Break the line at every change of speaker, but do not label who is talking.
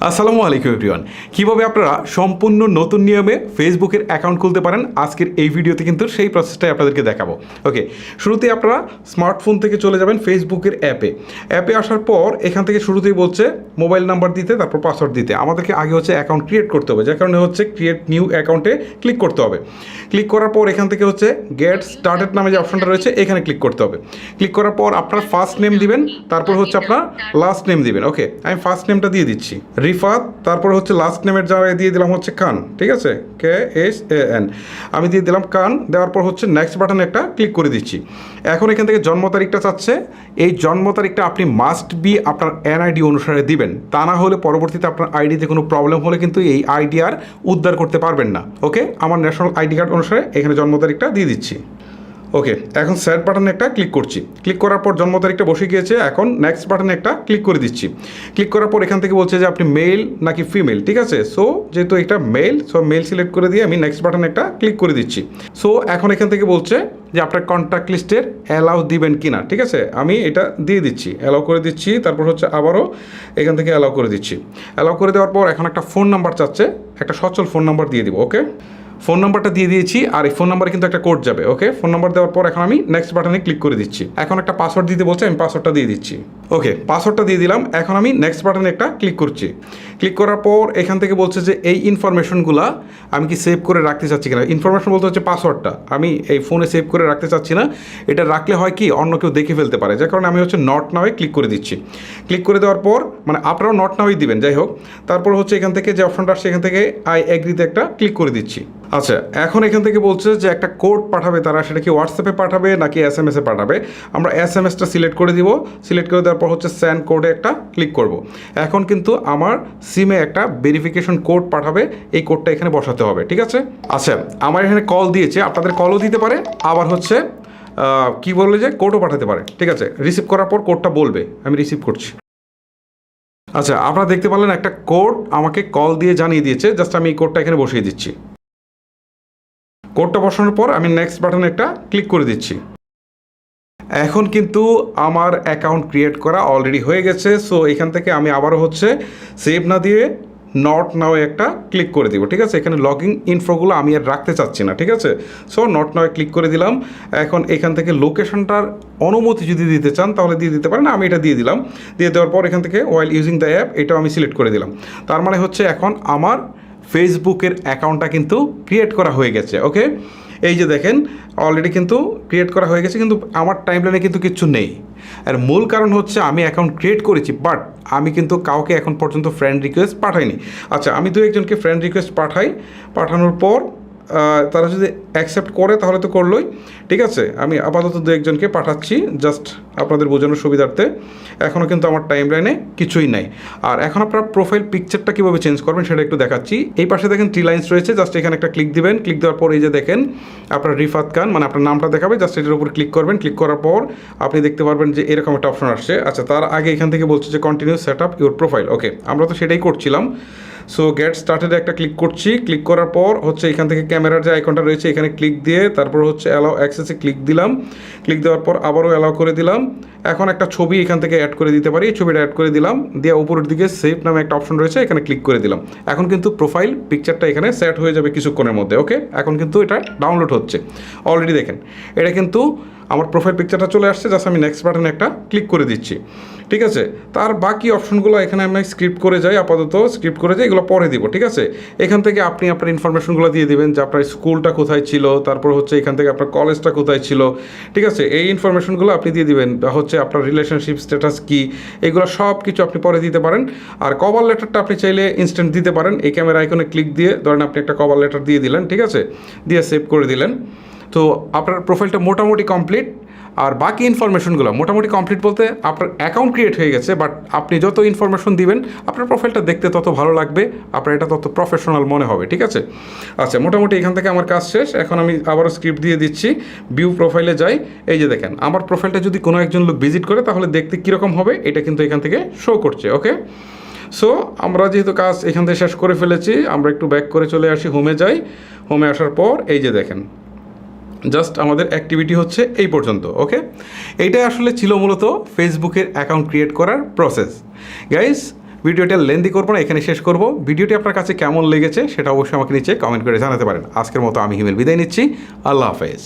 আসসালামু আলাইকুম এভরিওয়ান। কীভাবে আপনারা সম্পূর্ণ নতুন নিয়মে ফেসবুকের অ্যাকাউন্ট খুলতে পারেন আজকের এই ভিডিওতে কিন্তু সেই প্রসেসটাই আপনাদেরকে দেখাবো। ওকে, শুরুতেই আপনারা স্মার্টফোন থেকে চলে যাবেন ফেসবুকের অ্যাপে আসার পর এখান থেকে শুরুতেই বলছে মোবাইল নাম্বার দিতে, তারপর পাসওয়ার্ড দিতে। আমাদেরকে আগে হচ্ছে অ্যাকাউন্ট ক্রিয়েট করতে হবে, যার কারণে হচ্ছে ক্রিয়েট নিউ অ্যাকাউন্টে ক্লিক করতে হবে। ক্লিক করার পর এখান থেকে হচ্ছে গেট স্টার্টেড নামে যে অপশনটা রয়েছে এখানে ক্লিক করতে হবে। ক্লিক করার পর আপনার ফার্স্ট নেম দিবেন, তারপর হচ্ছে আপনার লাস্ট নেম দিবেন। ওকে, আমি ফার্স্ট নেমটা দিয়ে দিচ্ছি রিফাত, তারপর হচ্ছে লাস্ট নেমের জায়গায় দিয়ে দিলাম হচ্ছে খান। ঠিক আছে, KSAN আমি দিয়ে দিলাম খান। দেওয়ার পর হচ্ছে নেক্সট বাটনে একটা ক্লিক করে দিচ্ছি। এখন এখান থেকে জন্ম তারিখটা চাচ্ছে, এই জন্ম তারিখটা আপনি মাস্ট বি আপনার NID অনুসারে দিবেন, তা না হলে পরবর্তীতে আপনার আইডিতে কোনো প্রবলেম হলে কিন্তু এই আইডি আর উদ্ধার করতে পারবেন না। ওকে, আমার ন্যাশনাল আইডি কার্ড অনুসারে এখানে জন্ম তারিখটা দিয়ে দিচ্ছি। ওকে, এখন সেট বাটনে একটা ক্লিক করছি। ক্লিক করার পর জন্ম তারিখটা বসে গিয়েছে। এখন নেক্সট বাটনে একটা ক্লিক করে দিচ্ছি। ক্লিক করার পর এখান থেকে বলছে যে আপনি মেল নাকি ফিমেল। ঠিক আছে, সো যেহেতু এটা মেল, সো মেল সিলেক্ট করে দিয়ে আমি নেক্সট বাটনে একটা ক্লিক করে দিচ্ছি। সো এখন এখান থেকে বলছে যে আপনার কন্ট্যাক্ট লিস্টের অ্যালাউ দিবেন কিনা। ঠিক আছে, আমি এটা দিয়ে দিচ্ছি, অ্যালাউ করে দিচ্ছি। তারপর হচ্ছে আবারও এখান থেকে অ্যালাউ করে দিচ্ছি। অ্যালাউ করে দেওয়ার পর এখন একটা ফোন নাম্বার চাচ্ছে, একটা সচল ফোন নাম্বার দিয়ে দিব। ওকে, ফোন নাম্বারটা দিয়ে দিয়েছি, আর এই ফোন নাম্বারে কিন্তু একটা কোড যাবে। ওকে, ফোন নাম্বার দেওয়ার পর এখন আমি নেক্সট বাটনে ক্লিক করে দিচ্ছি। এখন একটা পাসওয়ার্ড দিতে বলছে, আমি পাসওয়ার্ডটা দিয়ে দিচ্ছি। ওকে, পাসওয়ার্ডটা দিয়ে দিলাম। এখন আমি নেক্সট বাটনে একটা ক্লিক করছি। ক্লিক করার পর এখান থেকে বলছে যে এই ইনফরমেশনগুলো আমি কি সেভ করে রাখতে চাচ্ছি কিনা। ইনফরমেশন বলতে হচ্ছে পাসওয়ার্ডটা আমি এই ফোনে সেভ করে রাখতে চাচ্ছি না। এটা রাখলে হয় কি অন্য কেউ দেখে ফেলতে পারে, যার কারণে আমি হচ্ছে নট নাওয়ে ক্লিক করে দিচ্ছি। ক্লিক করে দেওয়ার পর মানে আপনারাও নট নাওই দিবেন, যাই হোক। তারপর হচ্ছে এখান থেকে যে অপশনটা আসছে এখান থেকে আই এগ্রিতে একটা ক্লিক করে দিচ্ছি। আচ্ছা, এখন এখান থেকে বলছে যে একটা কোড পাঠাবে তারা, সেটা কি হোয়াটসঅ্যাপে পাঠাবে নাকি SMS-এ পাঠাবে। আমরা SMS-টা সিলেক্ট করে দিব। সিলেক্ট করে দেওয়ার পর হচ্ছে সেন্ড কোডে একটা ক্লিক করব। এখন কিন্তু আমার সিমে একটা ভেরিফিকেশন কোড পাঠাবে, এই কোডটা এখানে বসাতে হবে। ঠিক আছে, আচ্ছা আমার এখানে কল দিয়েছে, আপনাদের কলও দিতে পারে, আবার হচ্ছে কি বললে যে কোডও পাঠাতে পারে। ঠিক আছে, রিসিভ করার পর কোডটা বলবে, আমি রিসিভ করছি। আচ্ছা, আপনারা দেখতে পারলেন একটা কোড আমাকে কল দিয়ে জানিয়ে দিয়েছে। জাস্ট আমি এই কোডটা এখানে বসিয়ে দিচ্ছি। কোডটা বসানোর পর আমি নেক্সট বাটনে একটা ক্লিক করে দিচ্ছি। এখন কিন্তু আমার অ্যাকাউন্ট ক্রিয়েট করা অলরেডি হয়ে গেছে। সো এখান থেকে আমি আবারও হচ্ছে সেভ না দিয়ে নট নাও একটা ক্লিক করে দিব। ঠিক আছে, এখানে লগইন ইনফোগুলো আমি আর রাখতে চাচ্ছি না। ঠিক আছে, সো নট নাও ক্লিক করে দিলাম। এখন এখান থেকে লোকেশনটার অনুমতি যদি দিতে চান তাহলে দিয়ে দিতে পারেন, আমি এটা দিয়ে দিলাম। দিয়ে দেওয়ার পর এখান থেকে ওয়াইল ইউজিং দ্য অ্যাপ এটাও আমি সিলেক্ট করে দিলাম। তার মানে হচ্ছে এখন আমার ফেসবুকের অ্যাকাউন্টটা কিন্তু ক্রিয়েট করা হয়ে গেছে। ওকে, এই যে দেখেন অলরেডি কিন্তু ক্রিয়েট করা হয়ে গেছে, কিন্তু আমার টাইমলাইনে কিন্তু কিচ্ছু নেই। আর মূল কারণ হচ্ছে আমি অ্যাকাউন্ট ক্রিয়েট করেছি, বাট আমি কিন্তু কাউকে এখন পর্যন্ত ফ্রেন্ড রিকোয়েস্ট পাঠাইনি। আচ্ছা, আমি দু একজনকে ফ্রেন্ড রিকোয়েস্ট পাঠাই, পাঠানোর পর তারা যদি অ্যাকসেপ্ট করে তাহলে তো করলোই। ঠিক আছে, আমি আপাতত দু একজনকে পাঠাচ্ছি জাস্ট আপনাদের বোঝানোর সুবিধার্থে। এখনও কিন্তু আমার টাইম লাইনে কিছুই নাই। আর এখন আপনার প্রোফাইল পিকচারটা কীভাবে চেঞ্জ করবেন সেটা একটু দেখাচ্ছি। এই পাশে দেখেন 3 লাইন্স রয়েছে, জাস্ট এখানে একটা ক্লিক দিবেন। ক্লিক দেওয়ার পর এই যে দেখেন আপনার রিফাত খান মানে আপনার নামটা দেখাবে, জাস্ট এটার উপর ক্লিক করবেন। ক্লিক করার পর আপনি দেখতে পারবেন যে এরকম একটা অপশন আসছে। আচ্ছা, তার আগে এখান থেকে বলছে যে continue set up your profile. Okay, আমরা তো সেটাই করছিলাম। সো গেট স্টার্টেড একটা ক্লিক করছি। ক্লিক করার পর হচ্ছে এখান থেকে ক্যামেরার যে আইকনটা রয়েছে এখানে ক্লিক দিয়ে তারপর হচ্ছে অ্যালাউ অ্যাক্সেসে ক্লিক দিলাম। ক্লিক দেওয়ার পর আবারও অ্যালাউ করে দিলাম। এখন একটা ছবি এখান থেকে অ্যাড করে দিতে পারি, ছবিটা অ্যাড করে দিলাম। দিয়ে উপরের দিকে সেভ নামে একটা অপশন রয়েছে, এখানে ক্লিক করে দিলাম। এখন কিন্তু প্রোফাইল পিকচারটা এখানে সেট হয়ে যাবে কিছুক্ষণের মধ্যে। ওকে, এখন কিন্তু এটা ডাউনলোড হচ্ছে অলরেডি। দেখেন এটা কিন্তু আমার প্রোফাইল পিকচারটা চলে আসছে। জাস্ট আমি নেক্সট বাটনে একটা ক্লিক করে দিচ্ছি। ঠিক আছে, তার বাকি অপশনগুলো এখানে আমি স্ক্রিপ্ট করে যাই, আপাতত স্ক্রিপ্ট করে যাই, এগুলো পরে দিব। ঠিক আছে, এখান থেকে আপনি আপনার ইনফরমেশনগুলো দিয়ে দিবেন যে আপনার স্কুলটা কোথায় ছিল, তারপর হচ্ছে এখান থেকে আপনার কলেজটা কোথায় ছিল। ঠিক আছে, এই ইনফরমেশনগুলো আপনি দিয়ে দিবেন। হচ্ছে আপনার রিলেশনশিপ স্ট্যাটাস কী, এগুলো সব কিছু আপনি পরে দিতে পারেন। আর কভার লেটারটা আপনি চাইলে ইনস্ট্যান্ট দিতে পারেন। এই ক্যামেরা আইকনে ক্লিক দিয়ে ধরেন আপনি একটা কভার লেটার দিয়ে দিলেন। ঠিক আছে, দিয়ে সেভ করে দিলেন। তো আপনার প্রোফাইলটা মোটামুটি কমপ্লিট। আর বাকি ইনফরমেশনগুলো মোটামুটি কমপ্লিট বলতে আপনার অ্যাকাউন্ট ক্রিয়েট হয়ে গেছে, বাট আপনি যত ইনফরমেশন দিবেন আপনার প্রোফাইলটা দেখতে তত ভালো লাগবে, আপনার এটা তত প্রফেশনাল মনে হবে। ঠিক আছে, আচ্ছা মোটামুটি এখান থেকে আমার কাজ শেষ। এখন আমি আবারও স্ক্রিপ্ট দিয়ে দিচ্ছি, ভিউ প্রোফাইলে যাই। এই যে দেখেন আমার প্রোফাইলটা যদি কোনো একজন লোক ভিজিট করে তাহলে দেখতে কীরকম হবে এটা কিন্তু এখান থেকে শো করছে। ওকে, সো আমরা যেহেতু কাজ এখান থেকে শেষ করে ফেলেছি, আমরা একটু ব্যাক করে চলে আসি, হোমে যাই। হোমে আসার পর এই যে দেখেন জাস্ট আমাদের অ্যাক্টিভিটি হচ্ছে এই পর্যন্ত। ওকে, এইটাই আসলে ছিল মূলত ফেসবুকের অ্যাকাউন্ট ক্রিয়েট করার প্রসেস। গাইস ভিডিওটা লেন্দি করবো না, এখানে শেষ করব। ভিডিওটি আপনার কাছে কেমন লেগেছে সেটা অবশ্যই আমাকে নিচে কমেন্ট করে জানাতে পারেন। আজকের মতো আমি হিমেল বিদায় নিচ্ছি। আল্লাহ হাফেজ।